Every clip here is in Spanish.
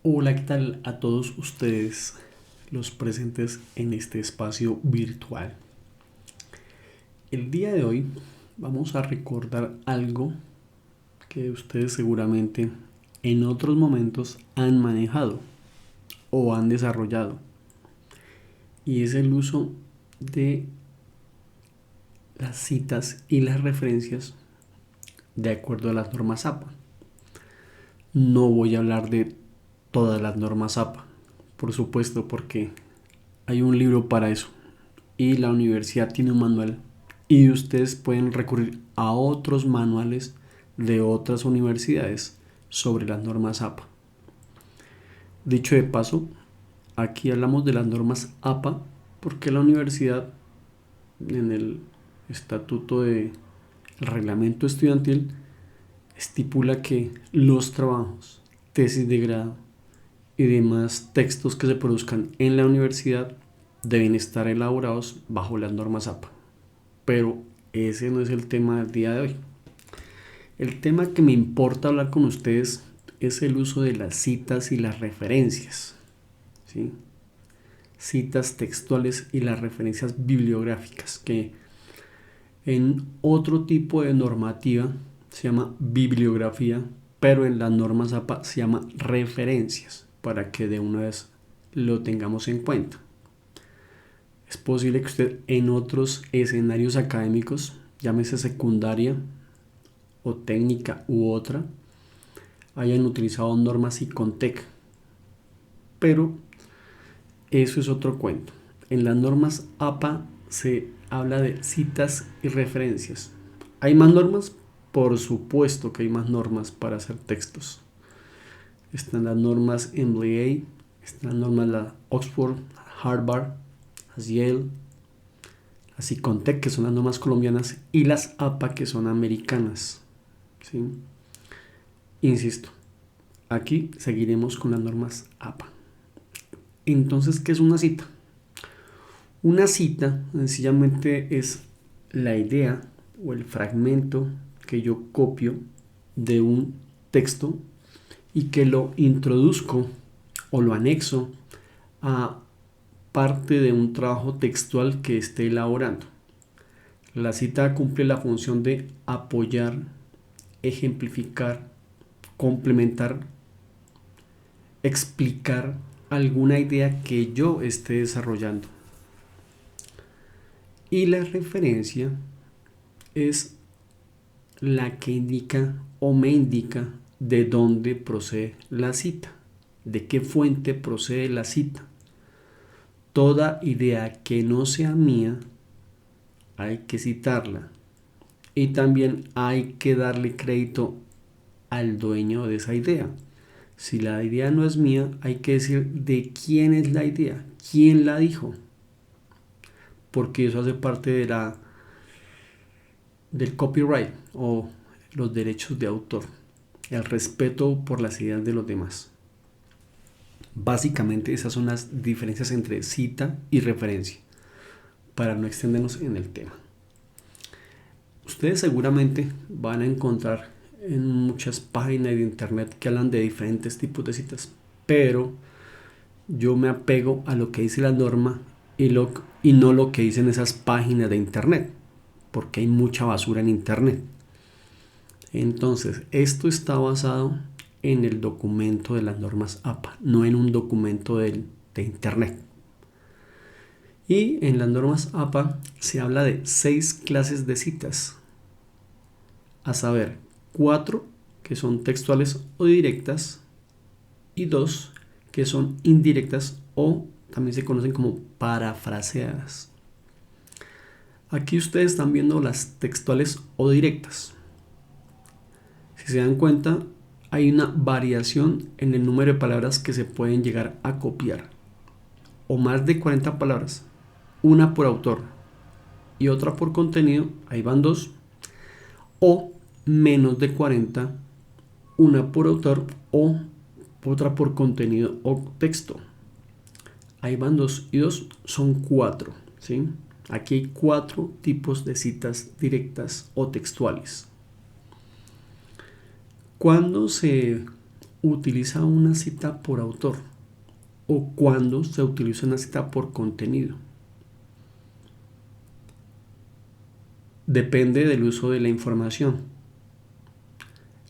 Hola, ¿qué tal a todos ustedes, los presentes en este espacio virtual? El día de hoy vamos a recordar algo que ustedes seguramente en otros momentos han manejado o han desarrollado, y es el uso de las citas y las referencias de acuerdo a las normas APA. No voy a hablar de todas las normas APA, por supuesto, porque hay un libro para eso y la universidad tiene un manual y ustedes pueden recurrir a otros manuales de otras universidades sobre las normas APA. Dicho de paso, aquí hablamos de las normas APA porque la universidad en el estatuto de reglamento estudiantil estipula que los trabajos, tesis de grado y demás textos que se produzcan en la universidad deben estar elaborados bajo las normas APA. Pero ese no es el tema del día de hoy. El tema que me importa hablar con ustedes es el uso de las citas y las referencias, ¿sí? Citas textuales y las referencias bibliográficas, que en otro tipo de normativa se llama bibliografía, pero en las normas APA se llama referencias, para que de una vez lo tengamos en cuenta. Es posible que usted en otros escenarios académicos, llámese secundaria o técnica u otra, hayan utilizado normas ICONTEC, pero eso es otro cuento. En las normas APA se habla de citas y referencias. ¿Hay más normas? Por supuesto que hay más normas para hacer textos. Están las normas MLA, están las normas de la Oxford, Harvard, las Yale, las ICONTEC, que son las normas colombianas, y las APA, que son americanas, ¿sí? Insisto, aquí seguiremos con las normas APA. Entonces, ¿qué es una cita? Una cita sencillamente es la idea o el fragmento que yo copio de un texto y que lo introduzco o lo anexo a parte de un trabajo textual que esté elaborando. La cita cumple la función de apoyar, ejemplificar, complementar, explicar alguna idea que yo esté desarrollando. Y la referencia es la que indica o me indica de dónde procede la cita, de qué fuente procede la cita. Toda idea que no sea mía hay que citarla y también hay que darle crédito al dueño de esa idea. Si la idea no es mía, hay que decir de quién es la idea, quién la dijo, porque eso hace parte del copyright o los derechos de autor, el respeto por las ideas de los demás. Básicamente esas son las diferencias entre cita y referencia, para no extendernos en el tema. Ustedes seguramente van a encontrar en muchas páginas de internet que hablan de diferentes tipos de citas, pero yo me apego a lo que dice la norma y no lo que dicen esas páginas de internet, porque hay mucha basura en internet. Entonces, esto está basado en el documento de las normas APA, no en un documento de internet. Y en las normas APA se habla de 6 clases de citas, a saber, 4 que son textuales o directas y 2 que son indirectas o también se conocen como parafraseadas. Aquí ustedes están viendo las textuales o directas. Si se dan cuenta, hay una variación en el número de palabras que se pueden llegar a copiar, o más de 40 palabras, una por autor y otra por contenido, ahí van 2, o menos de 40, una por autor o otra por contenido o texto. Ahí van 2 y 2 son 4, ¿sí? Aquí hay 4 tipos de citas directas o textuales. Cuando se utiliza una cita por autor o cuándo se utiliza una cita por contenido. Depende del uso de la información.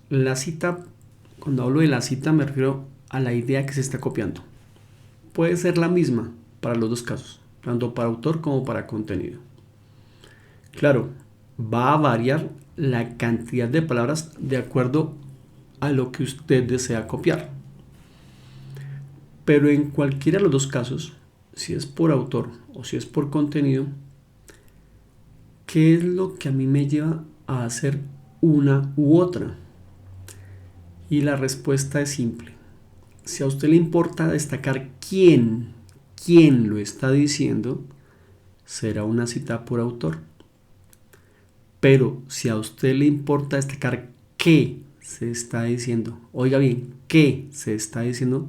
La cita, cuando hablo de la cita me refiero a la idea que se está copiando. Puede ser la misma para los dos casos, tanto para autor como para contenido. Claro, va a variar la cantidad de palabras de acuerdo a lo que usted desea copiar. Pero en cualquiera de los dos casos, si es por autor o si es por contenido, ¿qué es lo que a mí me lleva a hacer una u otra? Y la respuesta es simple. Si a usted le importa destacar quién lo está diciendo, será una cita por autor. Pero si a usted le importa destacar qué se está diciendo, oiga bien, qué se está diciendo,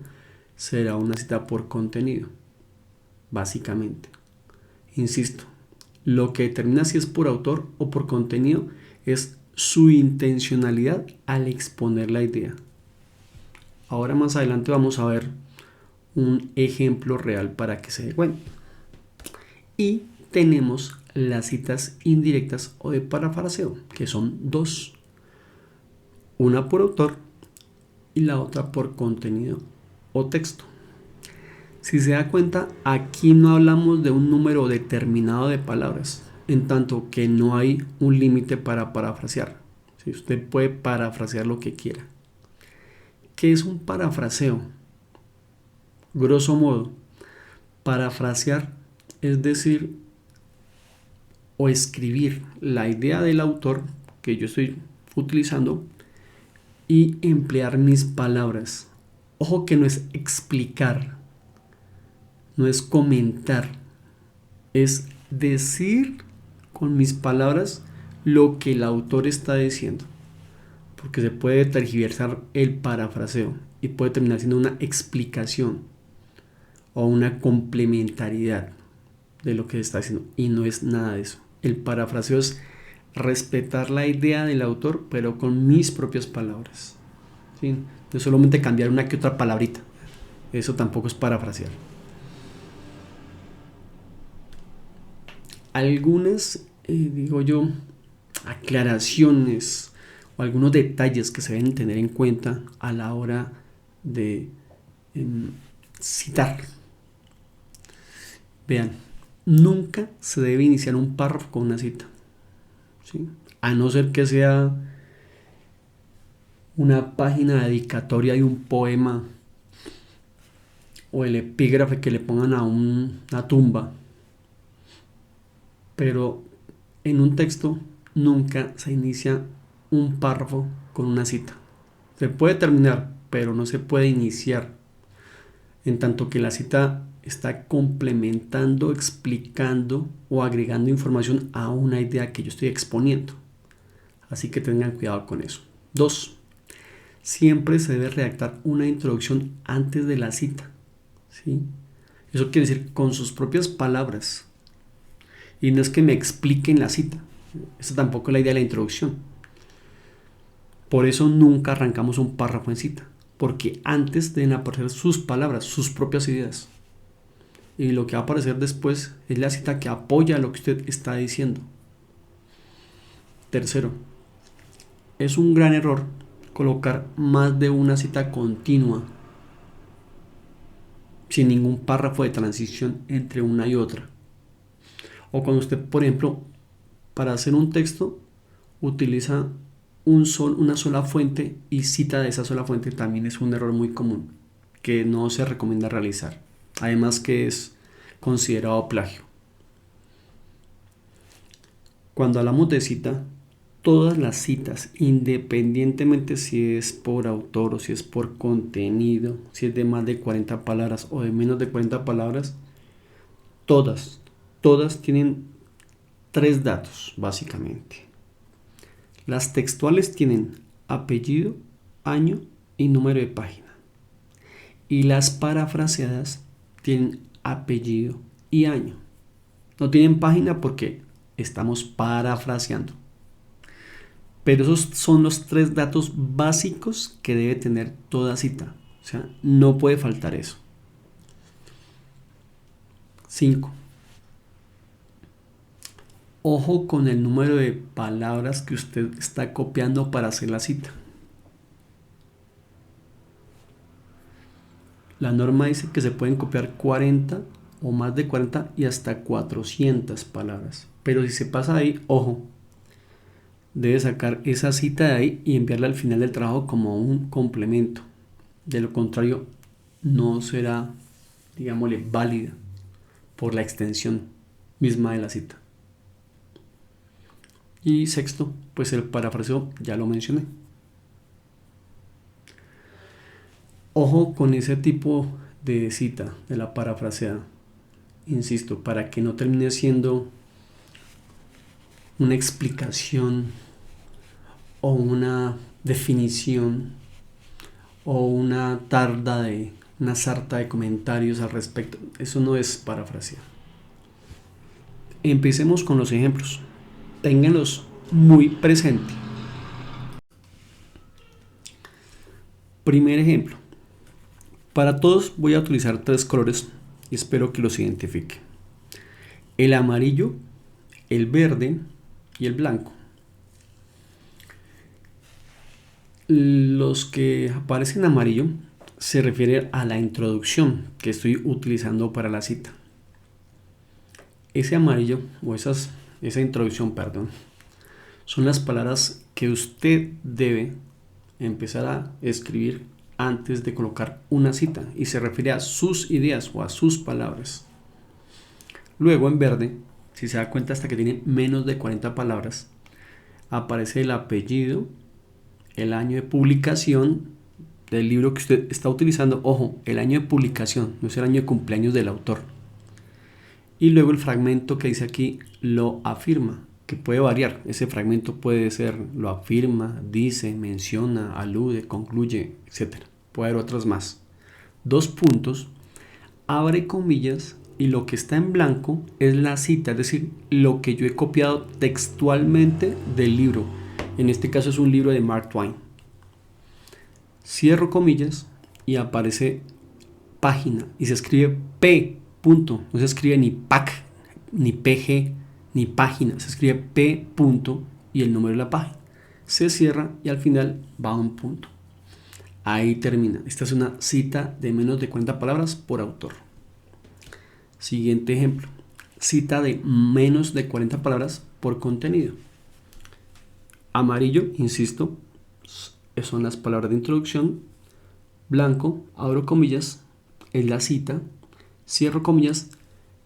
será una cita por contenido, básicamente. Insisto, lo que determina si es por autor o por contenido es su intencionalidad al exponer la idea. Ahora más adelante vamos a ver un ejemplo real para que se dé cuenta. Y tenemos las citas indirectas o de parafraseo, que son dos. Una por autor y la otra por contenido o texto. Si se da cuenta, aquí no hablamos de un número determinado de palabras, en tanto que no hay un límite para parafrasear. Si usted puede parafrasear lo que quiera. ¿Qué es un parafraseo? Grosso modo, parafrasear es decir o escribir la idea del autor que yo estoy utilizando y emplear mis palabras. Ojo que no es explicar, no es comentar, es decir con mis palabras lo que el autor está diciendo, porque se puede tergiversar el parafraseo y puede terminar siendo una explicación o una complementariedad de lo que se está diciendo, y no es nada de eso. El parafraseo es respetar la idea del autor, pero con mis propias palabras, ¿sí? No solamente cambiar una que otra palabrita. Eso tampoco es parafrasear. Algunas, digo yo, aclaraciones o algunos detalles que se deben tener en cuenta a la hora de citar. Vean, nunca se debe iniciar un párrafo con una cita, ¿sí? A no ser que sea una página dedicatoria de un poema o el epígrafe que le pongan a una tumba. Pero en un texto nunca se inicia un párrafo con una cita. Se puede terminar, pero no se puede iniciar, en tanto que la cita está complementando, explicando o agregando información a una idea que yo estoy exponiendo. Así que tengan cuidado con eso. 2. Siempre se debe redactar una introducción antes de la cita, ¿sí? Eso quiere decir con sus propias palabras. Y no es que me expliquen la cita. Esa tampoco es la idea de la introducción. Por eso nunca arrancamos un párrafo en cita, porque antes deben aparecer sus palabras, sus propias ideas. Y lo que va a aparecer después es la cita que apoya lo que usted está diciendo. Tercero, es un gran error colocar más de una cita continua sin ningún párrafo de transición entre una y otra. O cuando usted, por ejemplo, para hacer un texto utiliza una sola fuente y cita de esa sola fuente, también es un error muy común que no se recomienda realizar. Además que es considerado plagio. Cuando hablamos de cita, todas las citas, independientemente si es por autor o si es por contenido, si es de más de 40 palabras o de menos de 40 palabras, todas tienen 3 datos, básicamente. Las textuales tienen apellido, año y número de página. Y las parafraseadas tienen apellido y año. No tienen página porque estamos parafraseando. Pero esos son los 3 datos básicos que debe tener toda cita. O sea, no puede faltar eso. 5. Ojo con el número de palabras que usted está copiando para hacer la cita. La norma dice que se pueden copiar 40 o más de 40 y hasta 400 palabras. Pero si se pasa ahí, ojo, debe sacar esa cita de ahí y enviarla al final del trabajo como un complemento. De lo contrario, no será, digámosle, válida por la extensión misma de la cita. Y 6, pues el parafraseo ya lo mencioné. Ojo con ese tipo de cita, de la parafraseada. Insisto, para que no termine siendo una explicación o una definición o una sarta de comentarios al respecto. Eso no es parafrasear. Empecemos con los ejemplos. Ténganlos muy presente. Primer ejemplo. Para todos voy a utilizar 3 colores y espero que los identifiquen. El amarillo, el verde y el blanco. Los que aparecen en amarillo se refieren a la introducción que estoy utilizando para la cita. Ese amarillo o esa introducción, son las palabras que usted debe empezar a escribir antes de colocar una cita y se refiere a sus ideas o a sus palabras. Luego en verde, si se da cuenta hasta que tiene menos de 40 palabras, aparece el apellido, el año de publicación del libro que usted está utilizando. Ojo, el año de publicación, no es el año de cumpleaños del autor. Y luego el fragmento que dice aquí lo afirma, que puede variar. Ese fragmento puede ser lo afirma, dice, menciona, alude, concluye, etc. Puede haber otras más. 2 puntos, abre comillas y lo que está en blanco es la cita, es decir, lo que yo he copiado textualmente del libro. En este caso es un libro de Mark Twain. Cierro comillas y aparece página y se escribe P. Punto. No se escribe ni PAC, ni PG, ni página. Se escribe P. Punto y el número de la página. Se cierra y al final va a un punto. Ahí termina. Esta es una cita de menos de 40 palabras por autor. Siguiente ejemplo. Cita de menos de 40 palabras por contenido. Amarillo, insisto, son las palabras de introducción. Blanco, abro comillas, es la cita. Cierro comillas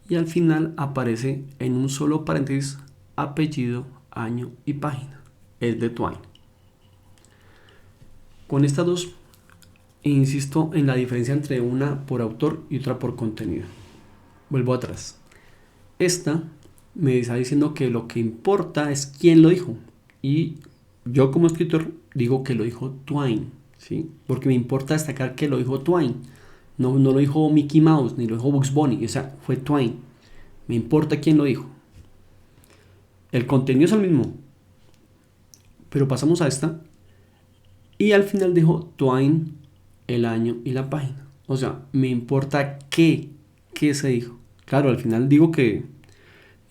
y al final aparece en un solo paréntesis apellido, año y página. Es de Twain. Con estas dos, insisto en la diferencia entre una por autor y otra por contenido. Vuelvo atrás. Esta me está diciendo que lo que importa es quién lo dijo. Y yo como escritor digo que lo dijo Twain, ¿sí? Porque me importa destacar que lo dijo Twain. No lo dijo Mickey Mouse, ni lo dijo Bugs Bunny, o sea, fue Twain. Me importa quién lo dijo. El contenido es el mismo. Pero pasamos a esta. Y al final dijo Twain, el año y la página. O sea, me importa qué se dijo. Claro, al final digo que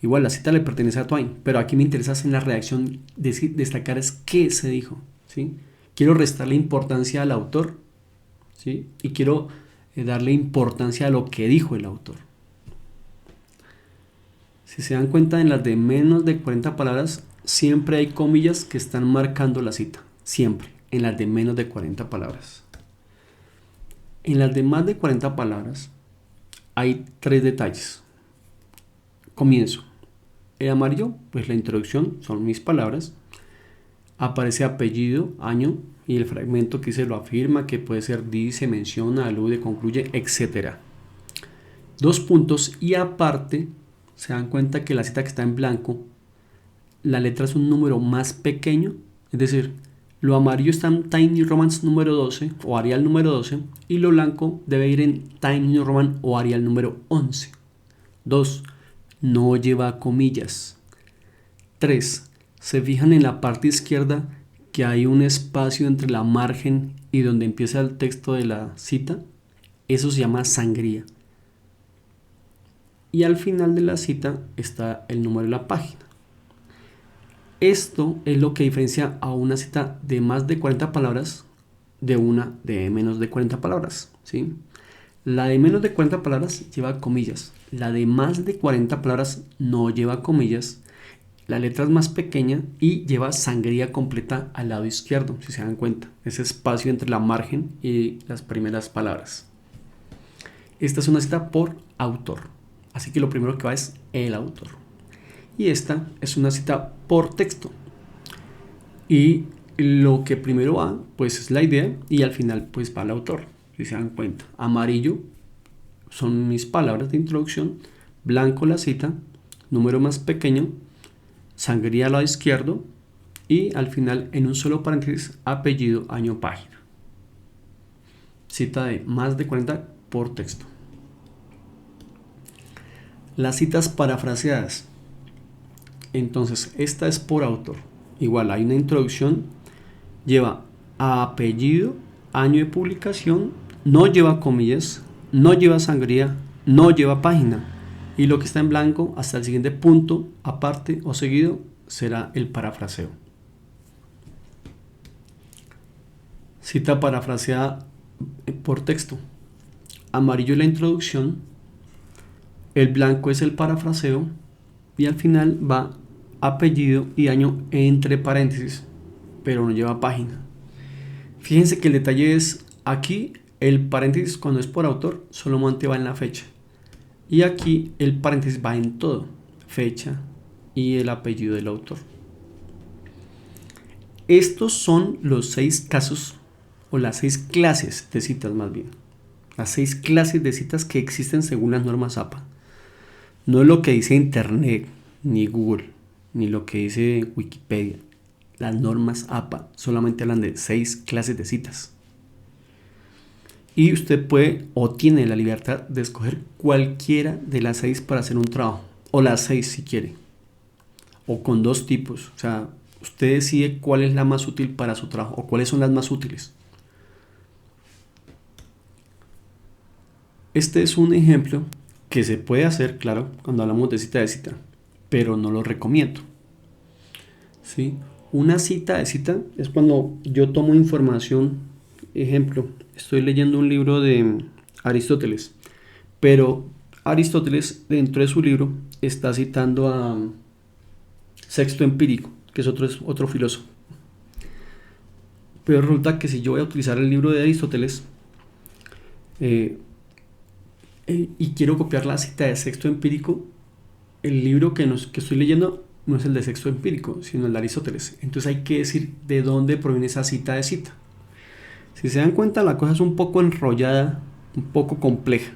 igual la cita le pertenece a Twain, pero aquí me interesa en la redacción destacar es qué se dijo, ¿sí? Quiero restarle importancia al autor, ¿sí? Y quiero darle importancia a lo que dijo el autor. Si se dan cuenta, en las de menos de 40 palabras siempre hay comillas que están marcando la cita, siempre, en las de menos de 40 palabras. En las de más de 40 palabras hay 3 detalles. Comienzo. El amarillo, pues la introducción, son mis palabras. Aparece apellido, año y el fragmento que se lo afirma, que puede ser dice, menciona, alude, concluye, etc. 2 puntos y aparte se dan cuenta que la cita que está en blanco, la letra es un número más pequeño, es decir, lo amarillo está en Tiny Roman número 12 o Arial número 12 y lo blanco debe ir en Tiny Roman o Arial número 11. 2. No lleva comillas. 3. Se fijan en la parte izquierda que hay un espacio entre la margen y donde empieza el texto de la cita. Eso se llama sangría. Y al final de la cita está el número de la página. Esto es lo que diferencia a una cita de más de 40 palabras de una de menos de 40 palabras, ¿sí? La de menos de 40 palabras lleva comillas. La de más de 40 palabras no lleva comillas. La letra es más pequeña y lleva sangría completa al lado izquierdo, si se dan cuenta. Ese espacio entre la margen y las primeras palabras. Esta es una cita por autor. Así que lo primero que va es el autor. Y esta es una cita por texto. Y lo que primero va, pues es la idea y al final pues va el autor. Si se dan cuenta, amarillo son mis palabras de introducción, blanco la cita, número más pequeño, sangría al lado izquierdo y al final en un solo paréntesis apellido, año, página. Cita de más de 40 por texto. Las citas parafraseadas. Entonces esta es por autor. Igual hay una introducción, lleva apellido, año de publicación, no lleva comillas, no lleva sangría, no lleva página. Y lo que está en blanco hasta el siguiente punto, aparte o seguido, será el parafraseo. Cita parafraseada por texto. Amarillo la introducción, el blanco es el parafraseo y al final va apellido y año entre paréntesis, pero no lleva página. Fíjense que el detalle es aquí el paréntesis cuando es por autor solamente va en la fecha y aquí el paréntesis va en todo, fecha y el apellido del autor. Estos son los 6 casos o las 6 clases de citas más bien. Las 6 clases de citas que existen según las normas APA. No es lo que dice Internet, ni Google, ni lo que dice Wikipedia. Las normas APA solamente hablan de 6 clases de citas. Y usted puede o tiene la libertad de escoger cualquiera de las 6 para hacer un trabajo. O las 6 si quiere. O con 2 tipos. O sea, usted decide cuál es la más útil para su trabajo. O cuáles son las más útiles. Este es un ejemplo que se puede hacer, claro, cuando hablamos de cita, pero no lo recomiendo. ¿Sí? Una cita de cita es cuando yo tomo información, ejemplo, estoy leyendo un libro de Aristóteles, pero Aristóteles dentro de su libro está citando a Sexto Empírico, que es otro filósofo. Pero resulta que si yo voy a utilizar el libro de Aristóteles, y quiero copiar la cita de Sexto Empírico, el libro que estoy leyendo no es el de Sexto Empírico, sino el de Aristóteles. Entonces hay que decir de dónde proviene esa cita de cita. Si se dan cuenta, la cosa es un poco enrollada, un poco compleja.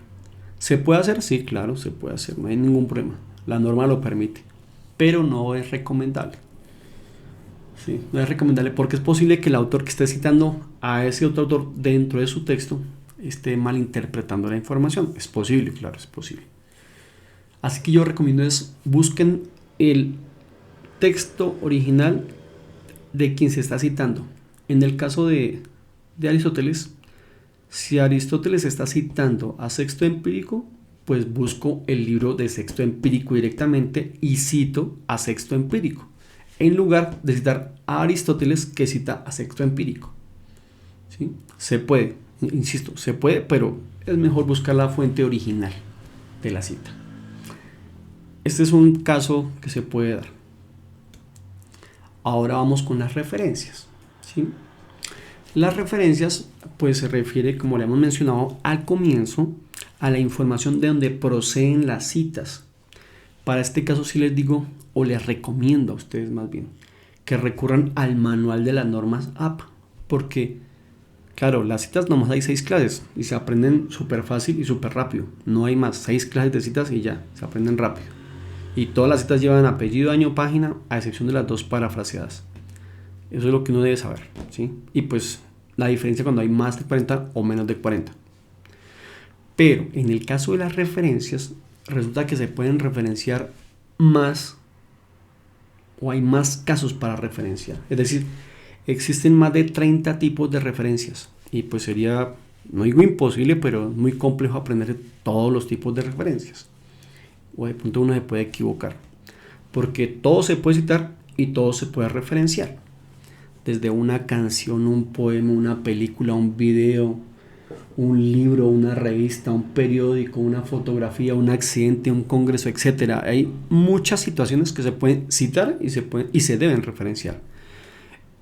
¿Se puede hacer? Sí, claro, se puede hacer, no hay ningún problema. La norma lo permite, pero no es recomendable. Sí, no es recomendable porque es posible que el autor que esté citando a ese otro autor dentro de su texto esté malinterpretando la información. Es posible, claro, es posible. Así que yo recomiendo es busquen el texto original de quien se está citando. En el caso de Aristóteles, si Aristóteles está citando a Sexto Empírico, pues busco el libro de Sexto Empírico directamente y cito a Sexto Empírico, en lugar de citar a Aristóteles que cita a Sexto Empírico. ¿Sí? Se puede, insisto, se puede, pero es mejor buscar la fuente original de la cita. Este es un caso que se puede dar. Ahora vamos con las referencias. ¿Sí? Las referencias pues se refiere, como le hemos mencionado al comienzo, a la información de donde proceden las citas. Para este caso sí les digo, o les recomiendo a ustedes más bien, que recurran al manual de las normas APA, porque claro, las citas nomás hay 6 clases y se aprenden súper fácil y súper rápido. No hay más, 6 clases de citas y ya, se aprenden rápido. Y todas las citas llevan apellido, año, página, a excepción de las 2 parafraseadas. Eso es lo que uno debe saber, ¿sí? Y pues la diferencia cuando hay más de 40 o menos de 40. Pero en el caso de las referencias, resulta que se pueden referenciar más o hay más casos para referenciar. Es decir, existen más de 30 tipos de referencias y pues sería, no digo imposible, pero muy complejo aprender todos los tipos de referencias. O de pronto uno se puede equivocar, porque todo se puede citar y todo se puede referenciar. Desde una canción, un poema, una película, un video, un libro, una revista, un periódico, una fotografía, un accidente, un congreso, etcétera. Hay muchas situaciones que se pueden citar y se deben referenciar.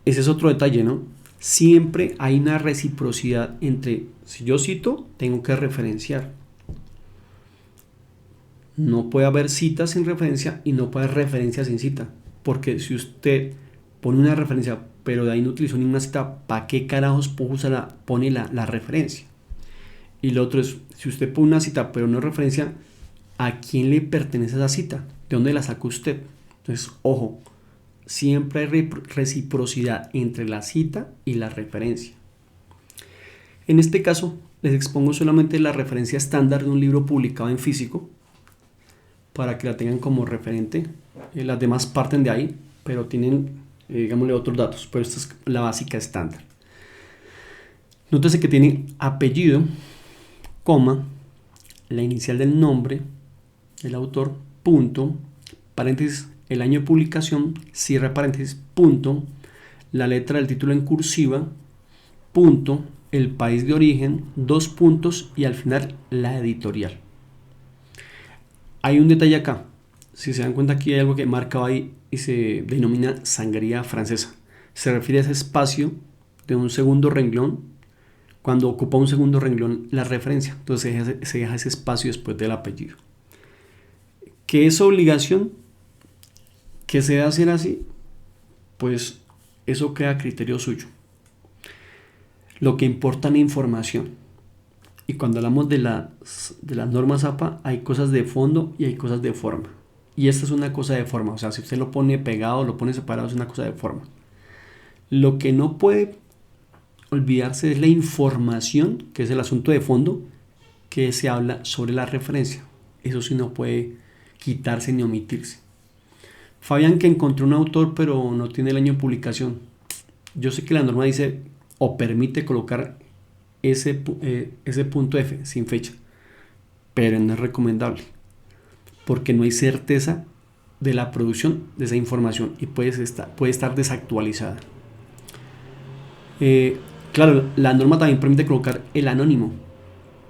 Ese es otro detalle, ¿no? Siempre hay una reciprocidad entre, si yo cito, tengo que referenciar. No puede haber cita sin referencia y no puede haber referencia sin cita. Porque si usted pone una referencia, pero de ahí no utilizó ninguna cita, ¿para qué carajos pone la referencia? Y lo otro es, si usted pone una cita, pero no referencia, ¿a quién le pertenece esa cita? ¿De dónde la sacó usted? Entonces, ojo, siempre hay reciprocidad entre la cita y la referencia. En este caso, les expongo solamente la referencia estándar de un libro publicado en físico para que la tengan como referente. Las demás parten de ahí, pero tienen, digámosle, otros datos, pero esta es la básica estándar. Nótese que tiene apellido, coma, la inicial del nombre del autor, punto, paréntesis, el año de publicación, cierre paréntesis, punto, la letra del título en cursiva, punto, el país de origen, dos puntos y al final la editorial. Hay un detalle acá. Si se dan cuenta, aquí hay algo que marca ahí y se denomina sangría francesa. Se refiere a ese espacio de un segundo renglón. Cuando ocupa un segundo renglón la referencia, entonces se deja ese espacio después del apellido. ¿Qué es obligación? ¿Qué se debe hacer así? Pues eso queda a criterio suyo. Lo que importa es la información. Y cuando hablamos de las normas APA, hay cosas de fondo y hay cosas de forma. Y esta es una cosa de forma. O sea, si usted lo pone pegado o lo pone separado, es una cosa de forma. Lo que no puede olvidarse es la información, que es el asunto de fondo, que se habla sobre la referencia. Eso sí no puede quitarse ni omitirse. Fabián, que encontró un autor pero no tiene el año de publicación. Yo sé que la norma dice o permite colocar ese punto F sin fecha, pero no es recomendable porque no hay certeza de la producción de esa información y puede estar desactualizada. Claro, la norma también permite colocar el anónimo,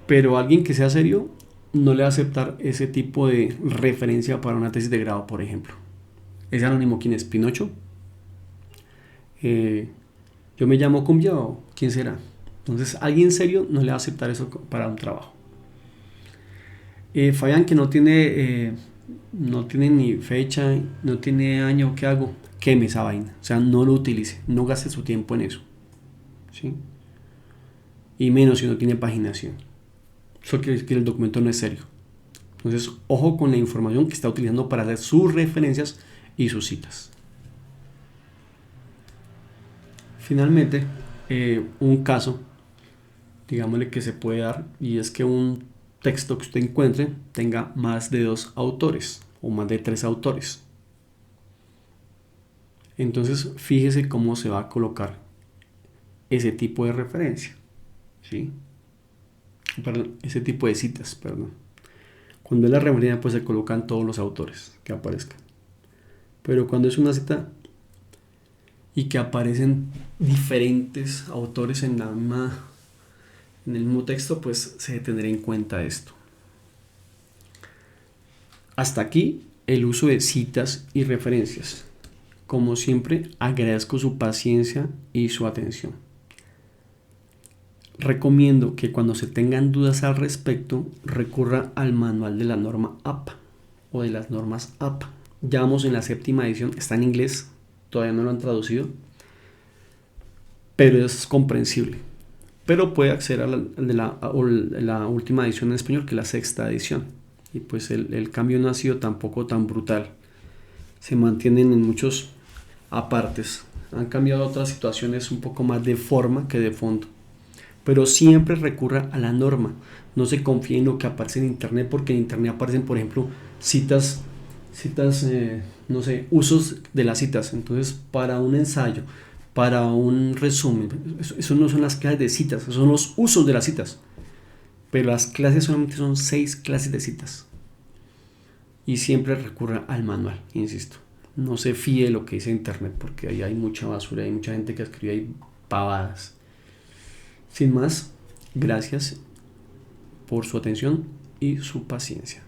pero alguien que sea serio no le va a aceptar ese tipo de referencia para una tesis de grado, por ejemplo. ¿Ese anónimo quién es? ¿Pinocho? ¿Yo me llamo Cumbia o quién será? Entonces, alguien serio no le va a aceptar eso para un trabajo. Fabián, que no tiene ni fecha, no tiene año, ¿qué hago? Queme esa vaina. O sea, no lo utilice, no gaste su tiempo en eso. ¿Sí? Y menos si no tiene paginación. Eso quiere decir que el documento no es serio. Entonces, ojo con la información que está utilizando para hacer sus referencias y sus citas. Finalmente, un caso, digámosle, que se puede dar, y es que un texto que usted encuentre tenga más de 2 autores o más de 3 autores. Entonces, fíjese cómo se va a colocar ese tipo de referencia, ¿sí? Perdón, ese tipo de citas, perdón. Cuando es la referencia, pues se colocan todos los autores que aparezcan. Pero cuando es una cita y que aparecen diferentes autores en el mismo texto, pues se tendrá en cuenta esto. Hasta aquí el uso de citas y referencias. Como siempre, agradezco su paciencia y su atención. Recomiendo que cuando se tengan dudas al respecto, recurra al manual de la norma APA o de las normas APA. Ya vamos en la 7ª edición, está en inglés, todavía no lo han traducido, pero es comprensible. Pero puede acceder a la última edición en español, que es la 6ª edición. Y pues el cambio no ha sido tampoco tan brutal. Se mantienen en muchos apartes. Han cambiado otras situaciones un poco más de forma que de fondo. Pero siempre recurra a la norma. No se confíe en lo que aparece en internet, porque en internet aparecen, por ejemplo, citas citas, no sé, usos de las citas. Entonces, para un ensayo, para un resumen, eso no son las clases de citas, esos son los usos de las citas. Pero las clases solamente son 6 clases de citas. Y siempre recurra al manual, insisto. No se fíe de lo que dice internet, porque ahí hay mucha basura, hay mucha gente que escribe ahí pavadas. Sin más, gracias por su atención y su paciencia.